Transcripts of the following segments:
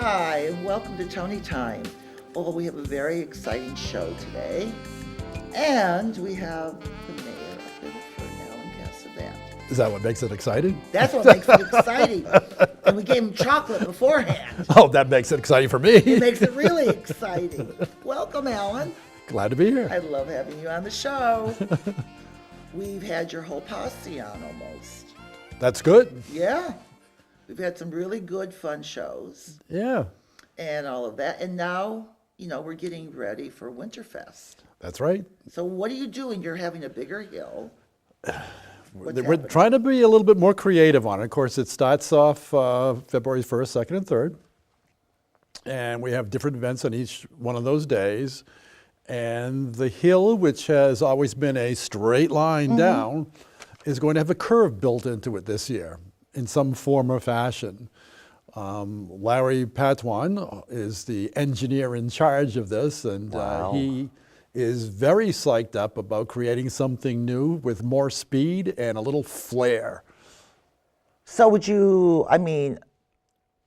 Hi, and welcome to Tony Time. Well, we have a very exciting show today, and we have the mayor of Biddeford, Alan Casavant. Is that what makes it exciting? That's what makes it exciting. And we gave him chocolate beforehand. Oh, that makes it exciting for me. It makes it really exciting. Welcome, Alan. Glad to be here. I love having you on the show. We've had your whole posse on almost. That's good. Yeah. We've had some really good, fun shows. Yeah. And all of that. And now, we're getting ready for Winterfest. That's right. So what are you doing? You're having a bigger hill. We're trying to be a little bit more creative on it. Of course, it starts off February 1st, 2nd, and 3rd. And we have different events on each one of those days. And the hill, which has always been a straight line down, is going to have a curve built into it this year in some form or fashion. Larry Patuan is the engineer in charge of this, and he is very psyched up about creating something new with more speed and a little flair. So would you, I mean,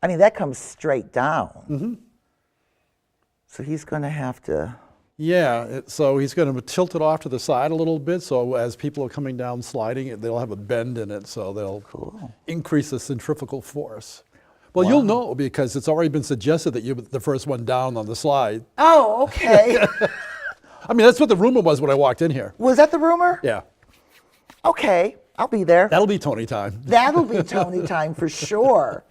that comes straight down. So he's going to have to... Yeah, so he's going to tilt it off to the side a little bit, so as people are coming down sliding, they'll have a bend in it, so they'll increase the centrifugal force. Well, you'll know because it's already been suggested that you're the first one down on the slide. Oh, okay. I mean, that's what the rumor was when I walked in here. Was that the rumor? Yeah. Okay, I'll be there. That'll be Tony time. That'll be Tony time for sure.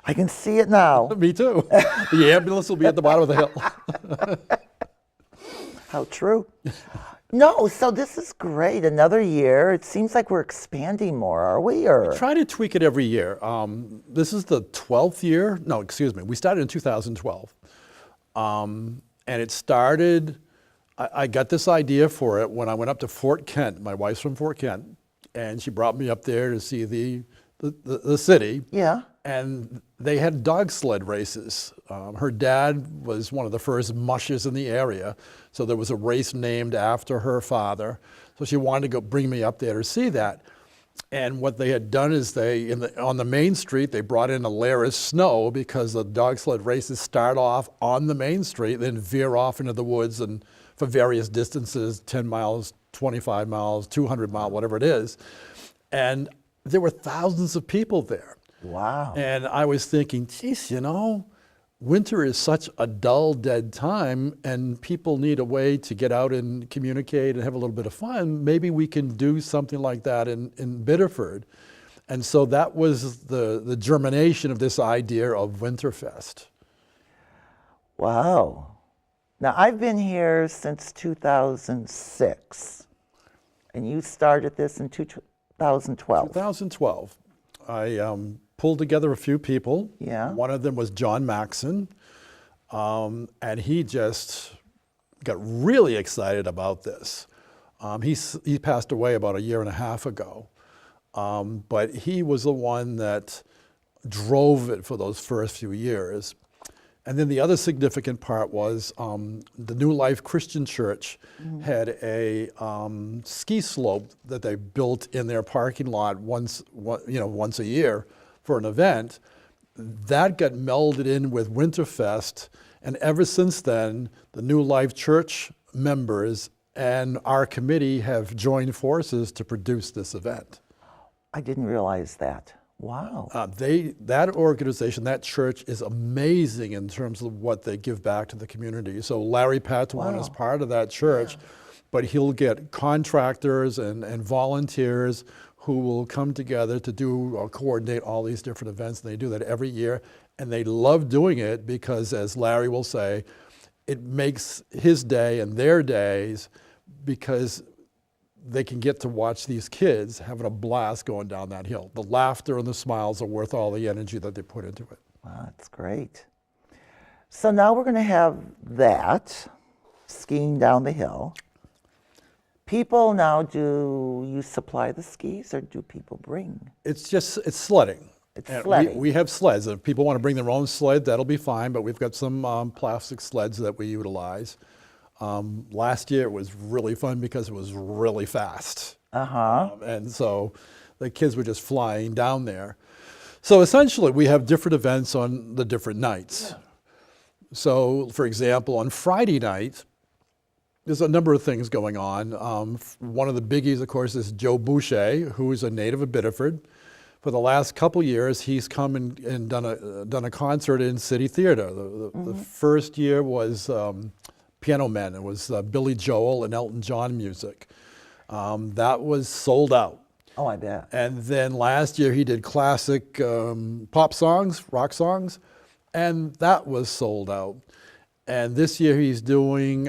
I can see it now. Me too. The ambulance will be at the bottom of the hill. How true. No, so this is great. Another year. It seems like we're expanding more, are we? Or Try to tweak it every year. This is the 12th year. No, excuse me. We started in 2012. And it started, I got this idea for it when I went up to Fort Kent. My wife's from Fort Kent. And she brought me up there to see the city. Yeah. And they had dog sled races. Her dad was one of the first mushers in the area, so there was a race named after her father. So she wanted to go bring me up there to see that. And what they had done is on the main street, they brought in a layer of snow because the dog sled races start off on the main street, then veer off into the woods and for various distances, 10 miles, 25 miles, 200 miles, whatever it is. And there were thousands of people there. Wow. And I was thinking, geez, winter is such a dull, dead time, and people need a way to get out and communicate and have a little bit of fun. Maybe we can do something like that in Biddeford. And so that was the germination of this idea of Winterfest. Wow. Now, I've been here since 2006, and you started this in 2012. 2012. I pulled together a few people. Yeah. One of them was John Maxon, and he just got really excited about this. He passed away about 1.5 years ago, but he was the one that drove it for those first few years. And then the other significant part was the New Life Christian Church had a ski slope that they built in their parking lot once a year for an event. That got melded in with Winterfest, and ever since then, the New Life Church members and our committee have joined forces to produce this event. I didn't realize that. Wow. That organization, that church is amazing in terms of what they give back to the community. So Larry Patuan is part of that church, but he'll get contractors and volunteers who will come together to do or coordinate all these different events. And they do that every year. And they love doing it because, as Larry will say, it makes his day and their days because they can get to watch these kids having a blast going down that hill. The laughter and the smiles are worth all the energy that they put into it. Wow, that's great. So now we're going to have that, skiing down the hill. People now, do you supply the skis or do people bring? It's sledding. It's sledding. We have sleds. If people want to bring their own sled, that'll be fine, but we've got some plastic sleds that we utilize. Last year it was really fun because it was really fast. And so the kids were just flying down there. So essentially, we have different events on the different nights. So, for example, on Friday night, there's a number of things going on. One of the biggies, of course, is Joe Boucher, who is a native of Biddeford. For the last couple years, he's come and done a concert in City Theater. The first year was Piano Men. It was Billy Joel and Elton John music. That was sold out. Oh, I bet. And then last year he did classic pop songs, rock songs, and that was sold out. And this year he's doing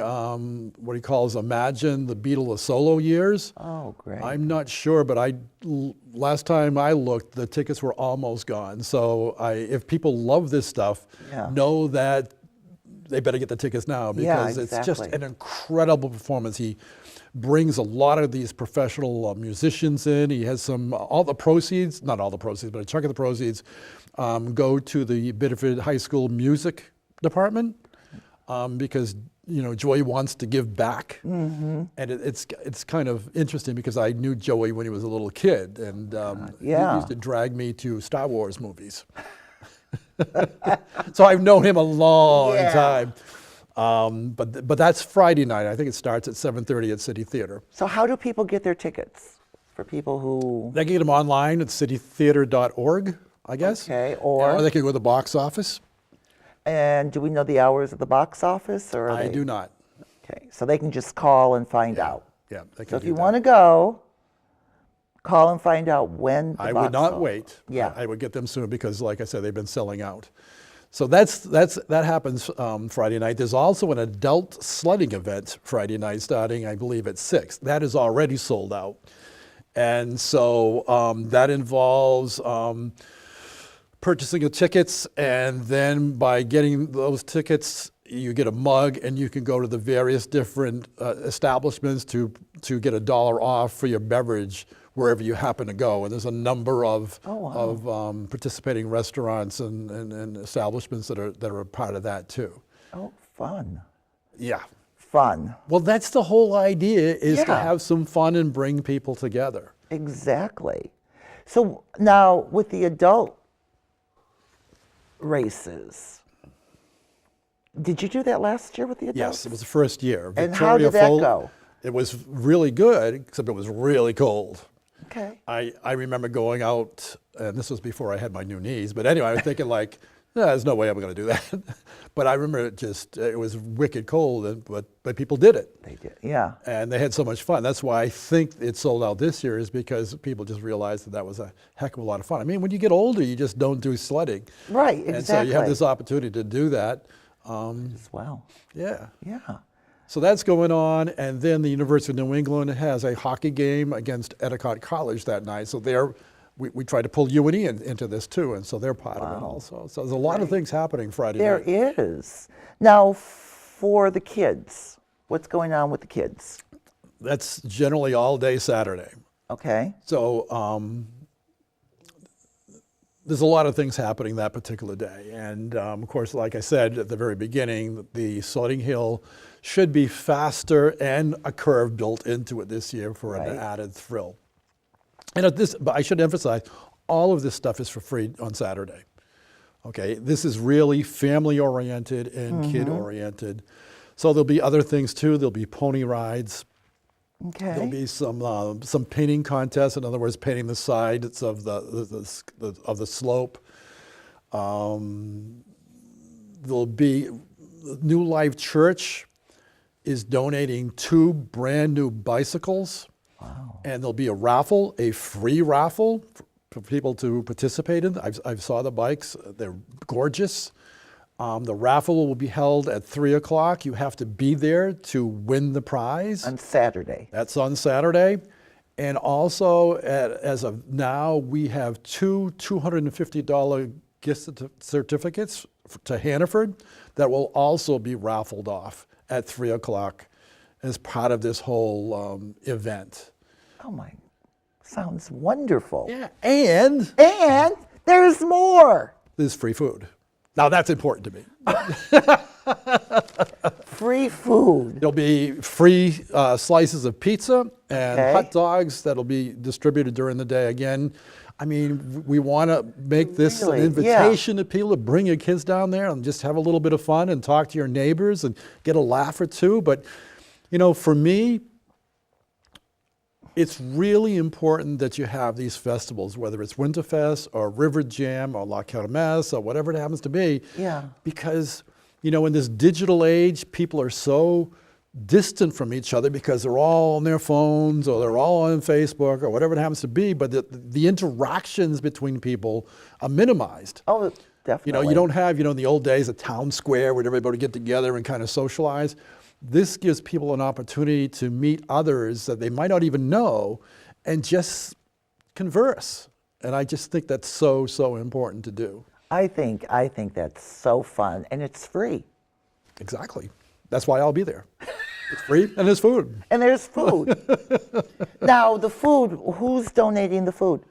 what he calls Imagine the Beatles solo years. Oh, great. I'm not sure, but last time I looked, the tickets were almost gone. So if people love this stuff, know that they better get the tickets now, because it's just an incredible performance. He brings a lot of these professional musicians in. He has all the proceeds, not all the proceeds, but a chunk of the proceeds go to the Biddeford High School music department, because Joey wants to give back. And it's kind of interesting because I knew Joey when he was a little kid, and he used to drag me to Star Wars movies. So I've known him a long time. But that's Friday night. I think it starts at 7:30 at City Theater. So how do people get their tickets? For people who... They can get them online at citytheater.org, I guess. Okay, or they can go to the box office. And do we know the hours of the box office? Or I do not. Okay, so they can just call and find out. Yeah, they can So if do you that. want to go, call and find out when the I box would not office- wait. Yeah. I would get them soon because, like I said, they've been selling out. So that happens Friday night. There's also an adult sledding event Friday night starting, I believe, at 6. That is already sold out. And so that involves purchasing the tickets, and then by getting those tickets, you get a mug, and you can go to the various different establishments to get $1 off for your beverage wherever you happen to go. And there's a number of participating restaurants and establishments that are a part of that too. Oh, fun. Yeah. Fun. Well, that's the whole idea, is to Yeah. have some fun and bring people together. Exactly. So now with the adult races, did you do that last year with the adults? Yes, it was the first year. And how did that go? It was really good, except it was really cold. Okay. I remember going out, and this was before I had my new knees, but anyway, I was thinking like, there's no way I'm going to do that. But I remember it was wicked cold, but people did it. They did, yeah. And they had so much fun. That's why I think it sold out this year, is because people just realized that was a heck of a lot of fun. I mean, when you get older, you just don't do sledding. Right, exactly. And so you have this opportunity to do that. As well. Yeah. Yeah. So that's going on, and then the University of New England has a hockey game against Endicott College that night. So we try to pull UNE into this too, and so they're part of it also. So there's a lot of things happening Friday night. There is. Now, for the kids, what's going on with the kids? That's generally all day Saturday. Okay. So there's a lot of things happening that particular day. And of course, like I said at the very beginning, the sledding hill should be faster and a curve built into it this year for an added thrill. And but I should emphasize, all of this stuff is for free on Saturday. Okay, this is really family-oriented and kid-oriented. So there'll be other things too. There'll be pony rides. Okay. There'll be some painting contests. In other words, painting the sides of the slope. There'll be New Life Church is donating 2 brand new bicycles. Wow. And there'll be a free raffle for people to participate in. I saw the bikes, they're gorgeous. The raffle will be held at 3 o'clock. You have to be there to win the prize. On Saturday. That's on Saturday. And also, as of now, we have 2 $250 gift certificates to Hannaford that will also be raffled off at 3 o'clock as part of this whole event. Oh my, sounds wonderful. Yeah, and And there's more. there's free food. Now that's important to me. Free food. There'll be free slices of pizza and Okay. hot dogs that'll be distributed during the day. Again, I mean, we want to make this Really? an invitation to people to bring your kids down there and just have a little bit of fun and talk to your neighbors and get a laugh or two. But, you know, for me, it's really important that you have these festivals, whether it's Winterfest or River Jam or La Kermesse or whatever it happens to be. Yeah. Because, you know, in this digital age, people are so distant from each other because they're all on their phones or they're all on Facebook or whatever it happens to be, but the interactions between people are minimized. Oh, definitely. You know, you don't have, you know, in the old days, a town square where everybody would get together and kind of socialize. This gives people an opportunity to meet others that they might not even know and just converse. And I just think that's so, so important to do. I think that's so fun, and it's free. Exactly. That's why I'll be there. It's free and there's food. And there's food. Now, the food, who's donating the food?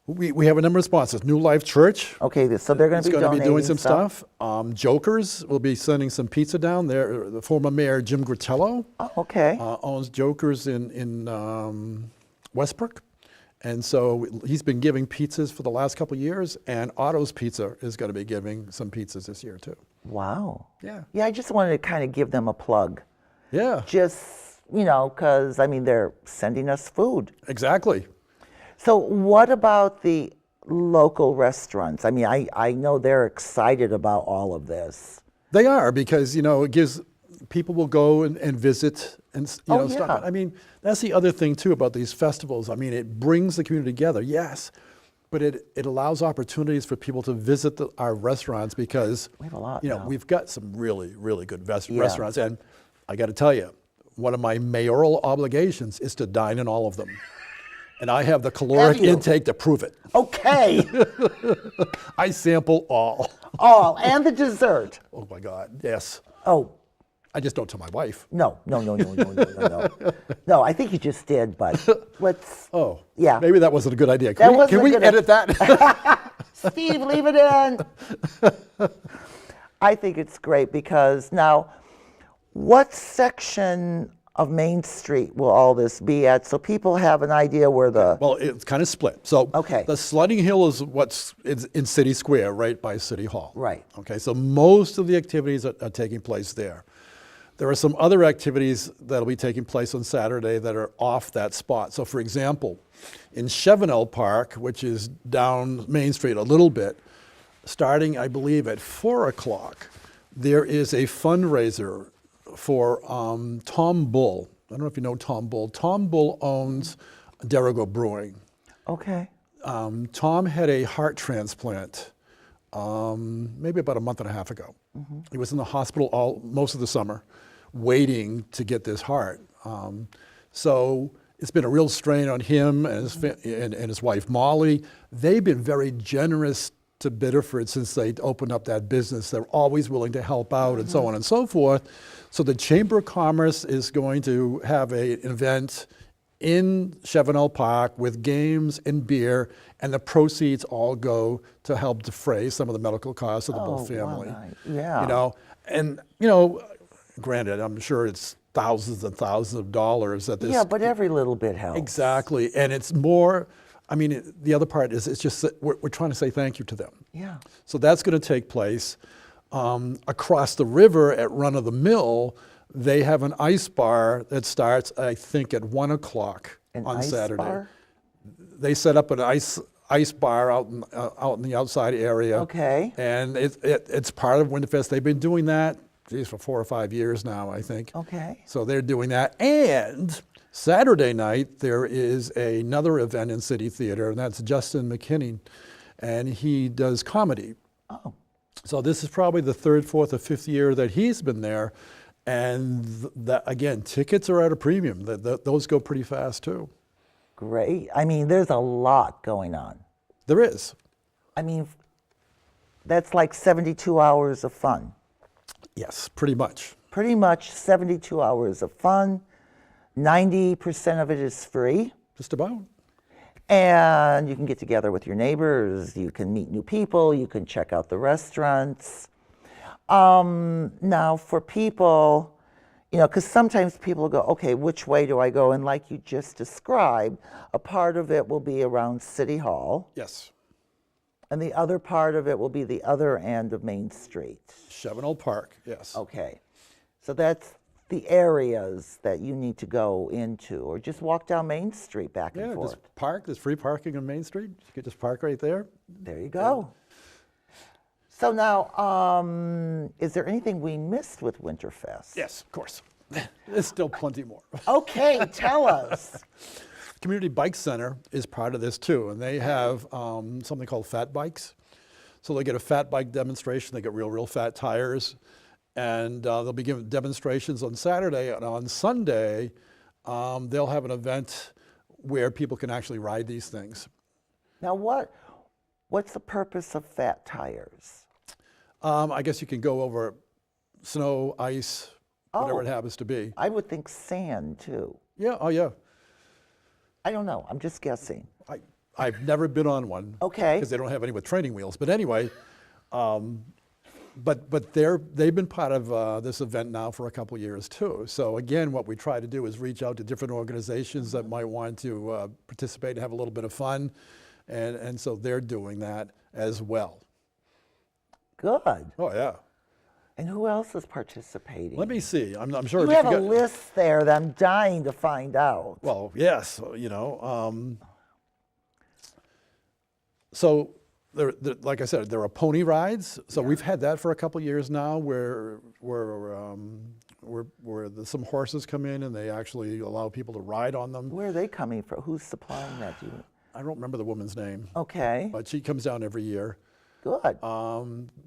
We have a number of sponsors. New Life Church Okay, so they're going is to be going to donating be doing some stuff. Jokers will be sending some pizza down there. The former mayor, Jim Gratello, Oh, okay. owns Jokers in Westbrook. And so he's been giving pizzas for the last couple of years, and Otto's Pizza is going to be giving some pizzas this year too. Wow. Yeah. Yeah, I just wanted to kind of give them a plug. Yeah, Just, you know, because, I mean, they're sending us food. exactly. So what about the local restaurants? I mean, I know they're excited about all of this. They are, because, you know, it gives, people will go and visit and, you Oh, know, stuff. yeah. I mean, that's the other thing too about these festivals. I mean, it brings the community together, yes, but it allows opportunities for people to visit our restaurants because, We have a lot you know, now. we've got some really, really good Yeah. restaurants. And I got to tell you, one of my mayoral obligations is to dine in all of them. And I have the caloric Have you? intake to prove it. Okay. I sample all. All, and the dessert. Oh my God, yes. Oh, I just don't tell my wife. no. No, I think you just did, but let's, Oh, Yeah. Maybe that wasn't a good idea. That Can wasn't a we good edit that? Steve, leave it in. I think it's great because now, what section of Main Street will all this be at? So people have an idea where the, Well, it's kind of split. So Okay. the Sledding Hill is what's in City Square, right by City Hall. Right. Okay, so most of the activities are taking place there. There are some other activities that'll be taking place on Saturday that are off that spot. So for example, in Chevenel Park, which is down Main Street a little bit, starting, I believe, at 4 o'clock, there is a fundraiser for Tom Bull. I don't know if you know Tom Bull. Tom Bull owns Derigo Brewing. okay, Tom had a heart transplant maybe about a month and a half ago. He was in the hospital most of the summer waiting to get this heart. So it's been a real strain on him and his wife Molly. They've been very generous to Biddeford since they opened up that business. They're always willing to help out and so on and so forth. So the Chamber of Commerce is going to have an event in Chevenel Park with games and beer, and the proceeds all go to help defray some of the medical costs of the Bull family. wow, yeah. You know, and you know, granted, I'm sure it's thousands and thousands of dollars that this. Yeah, but every little bit helps. Exactly, and it's more. I mean, the other part is it's just that we're trying to say thank you to them. Yeah. So that's going to take place. Across the river at Run of the Mill, they have an ice bar that starts, I think, at 1 o'clock An on ice Saturday. bar? They set up an ice bar out in the outside area. Okay. And it's part of Winterfest. They've been doing that, geez, for 4 or 5 years now, I think. Okay. So they're doing that. And Saturday night, there is another event in City Theater, and that's Justin McKinney, and he does comedy. Oh, So this is probably the 3rd, 4th, or 5th year that he's been there. And again, tickets are at a premium. Those go pretty fast too. great. I mean, there's a lot going on. There is. I mean, that's like 72 hours of fun. Yes, pretty much. Pretty much 72 hours of fun. 90% of it is free. Just about. And you can get together with your neighbors, you can meet new people, you can check out the restaurants. Now, for people You know, because sometimes people go, okay, which way do I go? And like you just described, a part of it will be around City Hall, Yes. and the other part of it will be the other end of Main Street. Chevenel Park, yes. Okay. So that's the areas that you need to go into, or just walk down Main Street back and Yeah, forth. just park. There's free parking on Main Street. You could just park right there. There you go. So now, is there anything we missed with Winterfest? Yes, of course. There's still plenty more. Okay, tell us. Community Bike Center is part of this too, and they have something called fat bikes. So they get a fat bike demonstration. They get real fat tires, and they'll be giving demonstrations on Saturday, and on Sunday, they'll have an event where people can actually ride these things. Now, what's the purpose of fat tires? I guess you can go over snow, ice, whatever it happens to be. I would think sand too. Yeah, oh yeah. I don't know. I'm just guessing. I've never been on one. Okay. Because they don't have any with training wheels. But anyway, but they've been part of this event now for a couple of years too. So again, what we try to do is reach out to different organizations that might want to participate and have a little bit of fun. And so they're doing that as well. Good. Oh yeah. And who else is participating? Let me see. I'm sure You if have a got- list there that I'm dying to find out. Well, yes, you know. So, like I said, there are pony rides. So we've had that for a couple of years now, where some horses come in and they actually allow people to ride on them. Where are they coming from? Who's supplying that? Do you? I don't remember the woman's name, Okay. but she comes down every year. Good.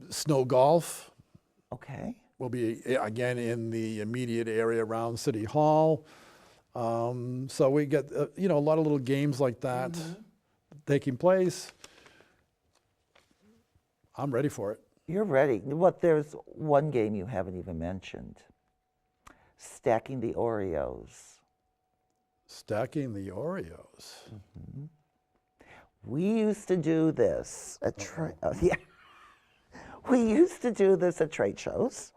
Snow golf Okay. will be again in the immediate area around City Hall. So we get you know, a lot of little games like that taking place. I'm ready for it. You're ready. What? There's one game you haven't even mentioned. Stacking the Oreos. Stacking the Oreos. We used to do this at yeah. We used to do this at trade shows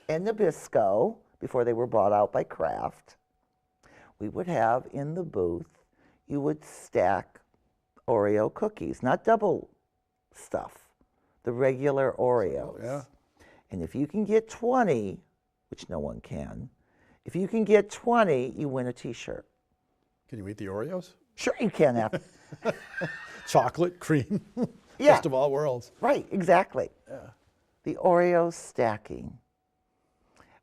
in Nabisco before they were bought out by Kraft. We would have in the booth, you would stack Oreo cookies, not double stuff, the regular Oreos. Yeah. And if you can get 20, which no one can, if you can get 20, you win a t-shirt. Can you eat the Oreos? Sure you can. After. Chocolate, cream, Yeah. best of all worlds. Right, exactly. Yeah. The Oreo stacking.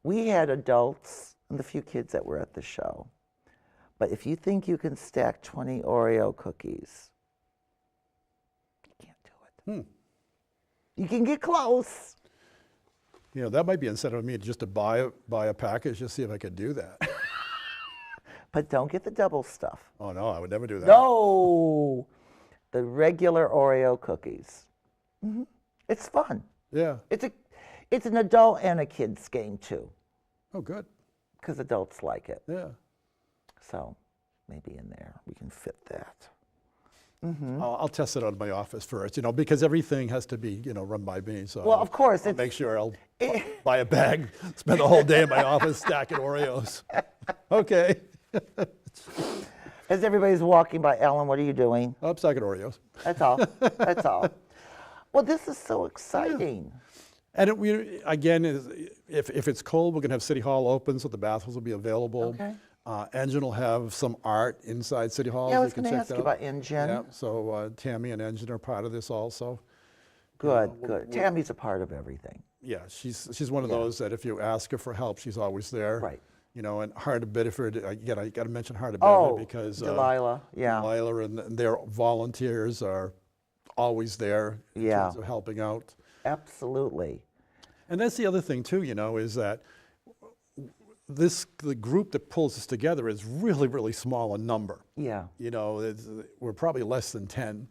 We had adults and the few kids that were at the show. But if you think you can stack 20 Oreo cookies, you can't do it. You can get close. You know, that might be incentive of me just to buy a package, just see if I could do that. But don't get the double stuff. Oh no, I would never do that. No! The regular Oreo cookies. It's fun. Yeah. It's an adult and a kid's game too, Oh, good. because adults like it. Yeah. So maybe in there we can fit that. I'll test it out in my office first, you know, because everything has to be, you know, run by me. So Well, of course, I'll make sure I'll buy a bag, spend the whole day in my office stacking Oreos. Okay. As everybody's walking by, Ellen, what are you doing? I'm stacking Oreos. That's all. That's all. Well, this is so exciting. And again, if it's cold, we're going to have City Hall open, so the bathrooms will be available. Okay. Engine will have some art inside City Hall. Yeah, I you was can going to check ask that you out. about Engine. Yeah, so Tammy and Engine are part of this also. Good, good. Tammy's a part of everything. Yeah, she's one of those that if you ask her for help, she's always there. Right. You know, and Heart of Biddeford, again, I got to mention Heart of Oh, Biddeford because Delilah, yeah. Delilah and their volunteers are always there in Yeah. terms of helping out. Absolutely. And that's the other thing too, you know, is that the group that pulls us together is really, really small in number. Yeah. You know, we're probably less than 10,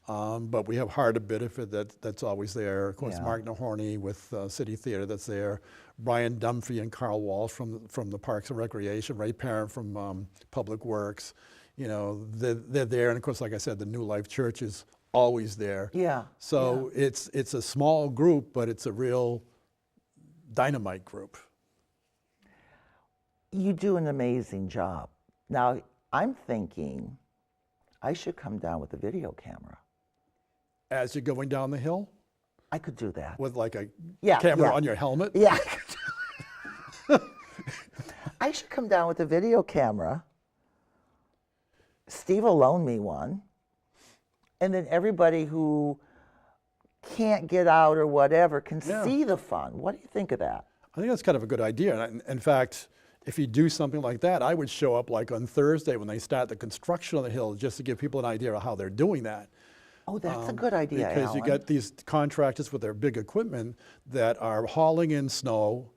but we have Heart of Biddeford that's always there. Of course, Yeah. Mark Nahorny with City Theater that's there. Brian Dumfrey and Carl Walsh from the Parks and Recreation. Ray Parent from Public Works. You know, they're there. And of course, like I said, the New Life Church is always there. Yeah. So it's a small group, but it's a real dynamite group. You do an amazing job. Now, I'm thinking I should come down with a video camera. As you're going down the hill I could do that. with like a Yeah, camera yeah. on your helmet? Yeah. I should come down with a video camera. Steve will loan me one. And then everybody who can't get out or whatever can Yeah. see the fun. What do you think of that? I think that's kind of a good idea. And in fact, if you do something like that, I would show up like on Thursday when they start the construction on the hill, just to give people an idea of how they're doing that. Oh, that's a good idea, Because you Alan. got these contractors with their big equipment that are hauling in snow.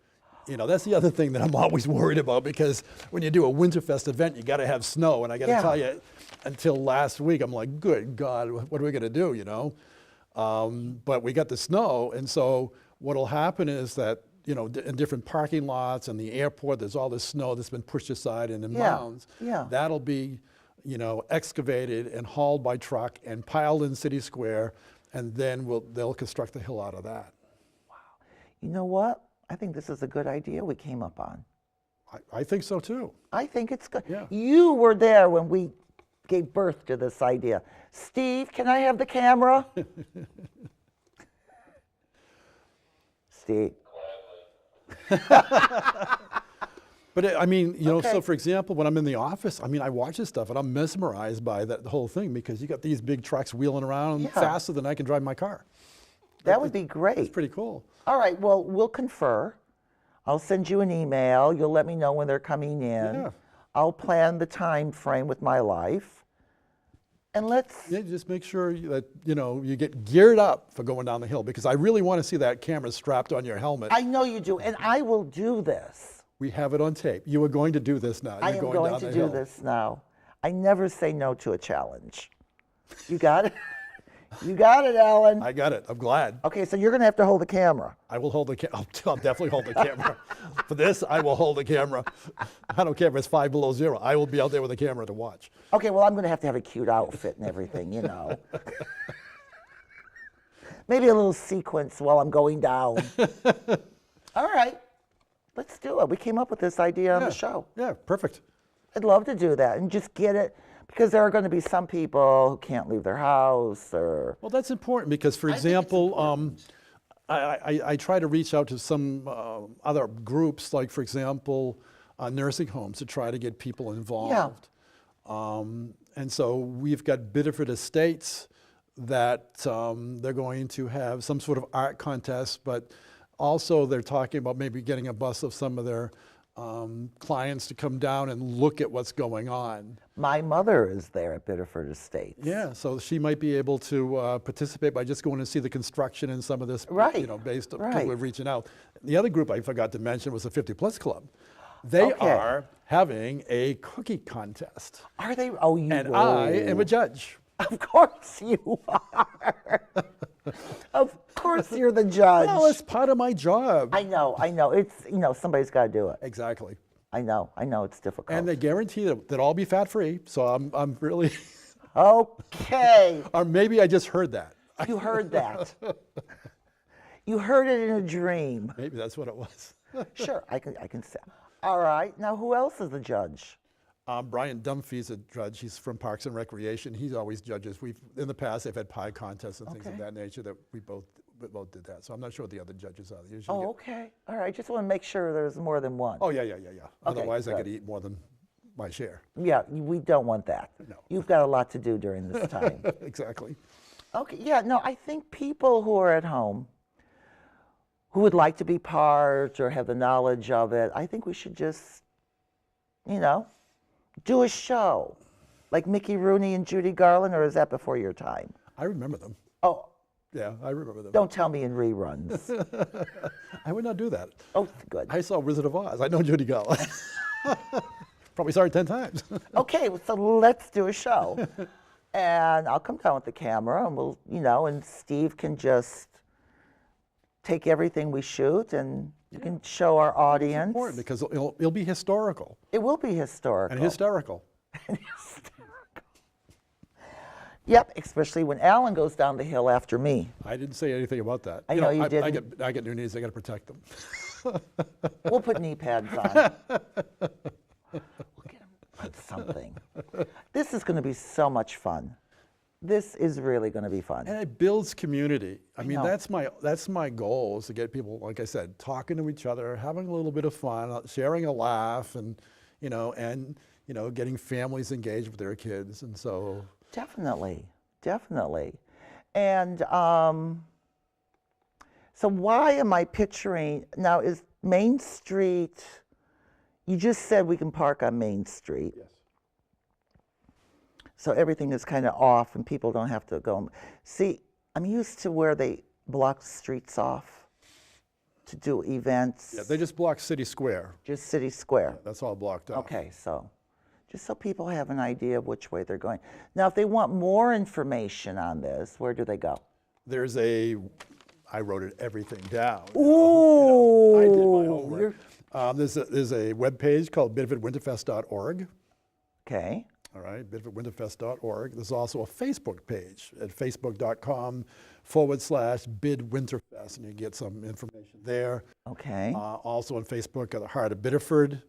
You know, that's the other thing that I'm always worried about, because when you do a Winterfest event, you got to have snow. And I got to Yeah. tell you, until last week, I'm like, good God, what are we going to do, you know? But we got the snow. And so what'll happen is that, you know, in different parking lots and the airport, there's all this snow that's been pushed aside in Yeah, mounds. yeah. That'll be, you know, excavated and hauled by truck and piled in City Square, and then they'll construct the hill out of that. You know what? I think this is a good idea we came up on. I think so too. I think it's good. Yeah. You were there when we gave birth to this idea. Steve, can I have the camera? Steve. But I mean, you know, Okay. so for example, when I'm in the office, I mean, I watch this stuff and I'm mesmerized by the whole thing, because you got these big trucks wheeling around Yeah. faster than I can drive my car. That would be great. It's pretty cool. All right, well, we'll confer. I'll send you an email. You'll let me know when they're coming in. Yeah. I'll plan the time frame with my life. And let's, Yeah, just make sure that, you know, you get geared up for going down the hill, because I really want to see that camera strapped on your helmet. I know you do, and I will do this. We have it on tape. You are going to do this now. I You're am going going down to the do hill. this now. I never say no to a challenge. You got it? You got it, Alan. I got it. I'm glad. Okay, so you're going to have to hold the camera. I will hold the camera. I'll definitely hold the camera. For this, I will hold the camera. I don't care if it's 5 below zero. I will be out there with a camera to watch. Okay, well, I'm going to have a cute outfit and everything, you know. Maybe a little sequence while I'm going down. All right, let's do it. We came up with this idea on the show. Yeah, perfect. I'd love to do that and just get it, because there are going to be some people who can't leave their house or. Well, that's important because, for example, I try to reach out to some other groups, like, for example, nursing homes, to try to get people involved. And so we've got Biddeford Estates that they're going to have some sort of art contest, but also they're talking about maybe getting a bus of some of their clients to come down and look at what's going on. My mother is there at Biddeford Estates. Yeah, so she might be able to participate by just going to see the construction and some of this, Right, you know, based on right. people reaching out. The other group I forgot to mention was the 50 Plus Club. They Okay. are having a cookie contest, Are they? Oh, you and I am a judge. Of course you are. Of course you're the judge. Well, it's part of my job. I know. It's, somebody's got to do it. Exactly. I know it's difficult. And they guarantee that I'll be fat-free, so I'm really, Okay, or maybe I just heard that. you heard that. You heard it in a dream. Maybe that's what it was. Sure, I can say. All right, now who else is the judge? Brian Dunphy's a judge. He's from Parks and Recreation. He's always judges. In the past, they've had pie contests and things of Okay. that nature that we both did that. So I'm not sure what the other judges are. They usually Oh, okay. All right, just want to make sure there's more than one. Oh, yeah. Otherwise, I good. could eat more than my share. Yeah, we don't want that. No. You've got a lot to do during this time. Exactly. Okay, yeah, no, I think people who are at home who would like to be part or have the knowledge of it, I think we should just, do a show like Mickey Rooney and Judy Garland, or is that before your time? I remember them. Oh, Yeah, I remember them. don't tell me in reruns. I would not do that. Oh, good. I saw Wizard of Oz. I know Judy Garland. Probably saw it 10 times. Okay, so let's do a show. And I'll come down with the camera and we'll, and Steve can just take everything we shoot and you can show our audience. Important because it'll be historical It will be historical. and hysterical. Yep, especially when Alan goes down the hill after me. I didn't say anything about that. I know you I didn't. get new needs. I got to protect them. We'll put knee pads on. We'll get 'em on something. This is going to be so much fun. This is really going to be fun. And it builds community. I mean, know. that's my goal, is to get people, like I said, talking to each other, having a little bit of fun, sharing a laugh, and getting families engaged with their kids. And so Definitely, definitely. And so why am I picturing, now is Main Street, you just said we can park on Main Street. yes. So everything is kind of off and people don't have to go. See, I'm used to where they block the streets off to do events. Yeah, they just blocked City Square. Just City Square. That's all blocked off. Okay, so just so people have an idea of which way they're going. Now, if they want more information on this, where do they go? There's I wrote everything down. Ooh, I did my homework. There's a webpage called biddefordwinterfest.org. Okay. All right, biddefordwinterfest.org. There's also a Facebook page at facebook.com/bidwinterfest, and you get some information there. Okay. Also on Facebook at the Heart of Biddeford.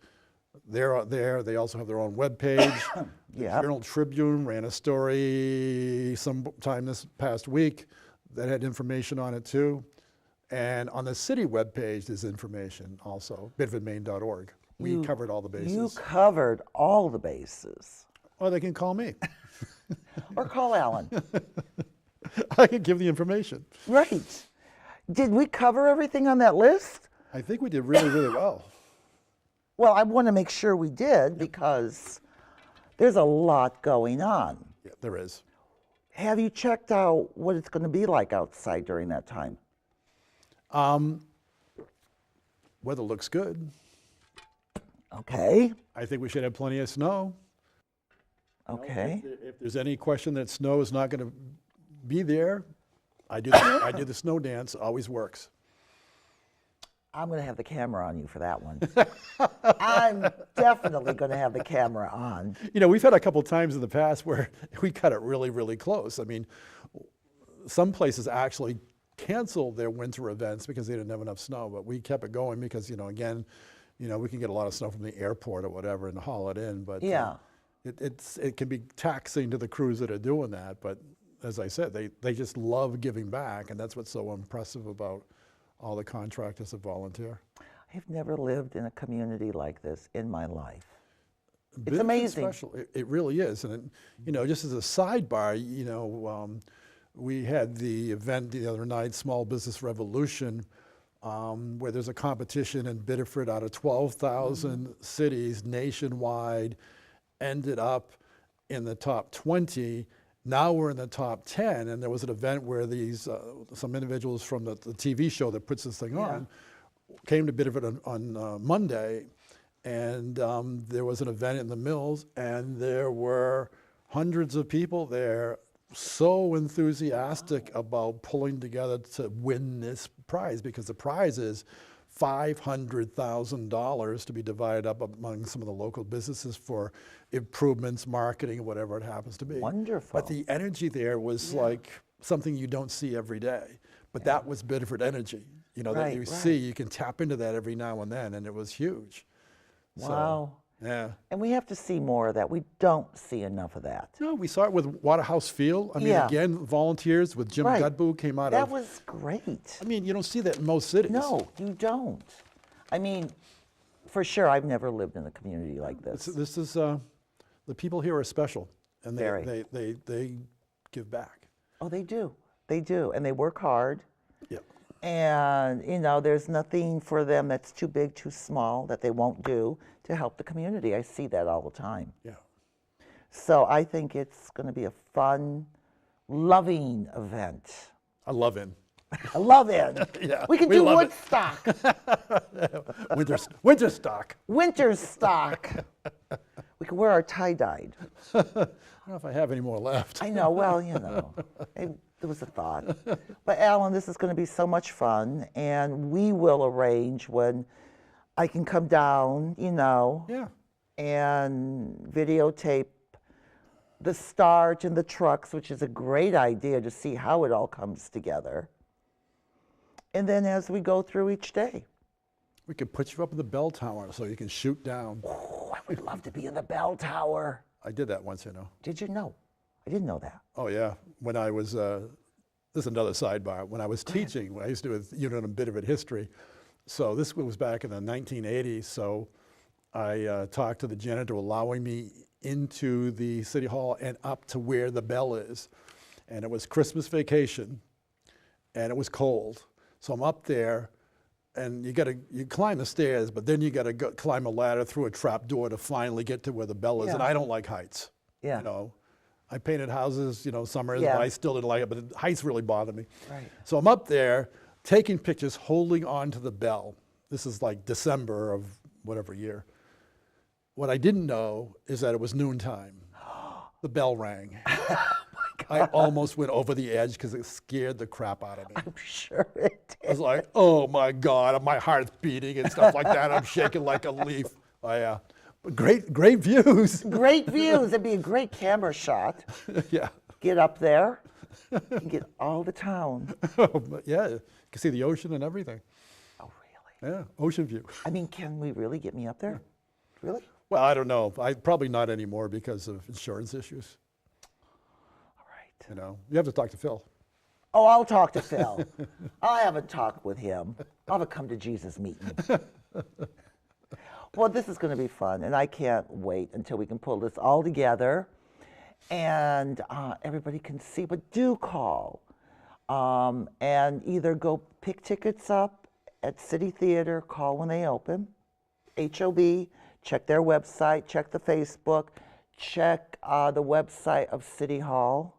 They're there. They also have their own webpage. The Yep. Journal Tribune ran a story sometime this past week that had information on it too. And on the city webpage, there's information also, biddefordmaine.org. We covered all the bases. You covered all the bases. Or they can call me. Or call Alan. I can give the information. Right. Did we cover everything on that list? I think we did really, really well. Well, I want to make sure we did because there's a lot going on. Yeah, there is. Have you checked out what it's going to be like outside during that time? Weather looks good. Okay. I think we should have plenty of snow. Okay. If there's any question that snow is not going to be there, I do the snow dance. Always works. I'm going to have the camera on you for that one. I'm definitely going to have the camera on. We've had a couple times in the past where we cut it really, really close. I mean, some places actually canceled their winter events because they didn't have enough snow, but we kept it going because, again, we can get a lot of snow from the airport or whatever and haul it in. But Yeah. it can be taxing to the crews that are doing that. But as I said, they just love giving back, and that's what's so impressive about all the contractors that volunteer. I've never lived in a community like this in my life. Biddeford's amazing. Special. It really is. And, just as a sidebar, we had the event the other night, Small Business Revolution, where there's a competition in Biddeford out of 12,000 cities nationwide, ended up in the top 20. Now we're in the top 10, and there was an event where these some individuals from the TV show that puts this thing on came to Biddeford on Monday, and there was an event in the Mills, and there were hundreds of people there so enthusiastic about pulling together to win this prize, because the prize is $500,000 to be divided up among some of the local businesses for improvements, marketing, whatever it happens to be. Wonderful. But the energy there was like something you don't see every day. But that was Biddeford energy, that you see. You can tap into that every now and then, and it was huge. Wow. So, yeah. And we have to see more of that. We don't see enough of that. No, we saw it with Waterhouse Field. I mean, again, volunteers with Jim Gudbu came out That of. was great. I mean, you don't see that in most cities. No, you don't. I mean, for sure, I've never lived in a community like this. This is the people here are special, and Very. they give back. Oh, they do. They do. And they work hard. Yeah. And, there's nothing for them that's too big, too small that they won't do to help the community. I see that all the time. Yeah. So I think it's going to be a fun, loving event. I love it. I love it. Yeah, We can we do love it. Woodstock. Winter stock. Winter stock. We can wear our tie-dyed. I don't know if I have any more left. I know, well, it was a thought. But Alan, this is going to be so much fun, and we will arrange when I can come down, Yeah. and videotape the start and the trucks, which is a great idea to see how it all comes together. And then as we go through each day. We could put you up in the bell tower so you can shoot down. Oh, I would love to be in the bell tower. I did that once, you know. Did you know? I didn't know that. Oh yeah, when I was, this is another sidebar, when I was teaching, I used to do a unit on Biddeford history. So this was back in the 1980s, so I talked to the janitor allowing me into the city hall and up to where the bell is. And it was Christmas vacation, and it was cold. So I'm up there, and you climb the stairs, but then you gotta climb a ladder through a trap door to finally get to where the bell is. Yeah. And I don't like heights. Yeah. You know, I painted houses, you know, summers, Yeah. but I still didn't like it, but the heights really bothered me. Right. So I'm up there taking pictures, holding on to the bell. This is like December of whatever year. What I didn't know is that it was noontime. The bell rang. I almost went over the edge because it scared the crap out of me. I'm sure it I was like, oh my God, my heart's beating and stuff like that. I'm shaking like a leaf. Oh yeah, but great views. Great views. It'd be a great camera shot. Yeah. Get up there and get all the town. But yeah, you can see the ocean and everything. Oh, really? Yeah, ocean view. I mean, can we really get me up there? Really? Well, I don't know. Probably not anymore because of insurance issues. All right. You know, you have to talk to Phil. Oh, I'll talk to Phil. I'll have a talk with him. I'll have a come to Jesus meeting. Well, this is going to be fun, and I can't wait until we can pull this all together and everybody can see. But do call and either go pick tickets up at City Theater, call when they open, HOB, check their website, check the Facebook, check the website of City Hall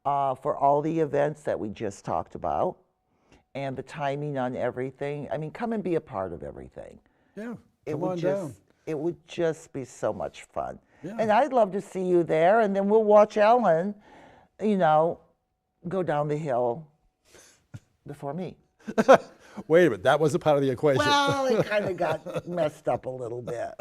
for all the events that we just talked about and the timing on everything. I mean, come and be a part of everything. Yeah, It come would on just down. it would just be so much fun. Yeah. And I'd love to see you there, and then we'll watch Ellen, you know, go down the hill before me. Wait a minute, that wasn't part of the equation. Well, it kind of got messed up a little bit.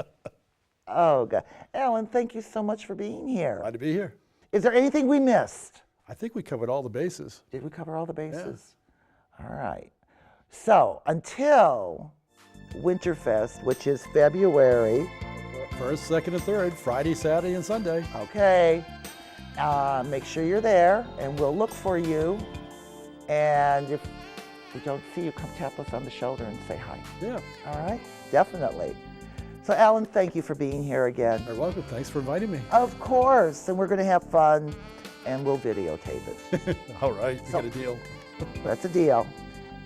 Oh, God. Ellen, thank you so much for being here. Glad to be here. Is there anything we missed? I think we covered all the bases. Did we cover all the bases? All right. So until Winterfest, which is February, First, second, and third, Friday, Saturday, and Sunday. okay, make sure you're there, and we'll look for you. And if we don't see you, come tap us on the shoulder and say hi. Yeah, All right? Definitely. So, Alan, thank you for being here again. you're welcome. Thanks for inviting me. Of course, and we're going to have fun, and we'll videotape it. All right, we got a deal. That's a deal.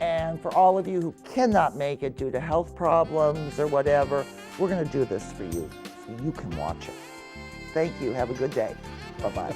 And for all of you who cannot make it due to health problems or whatever, we're going to do this for you so you can watch it. Thank you. Have a good day. Bye-bye.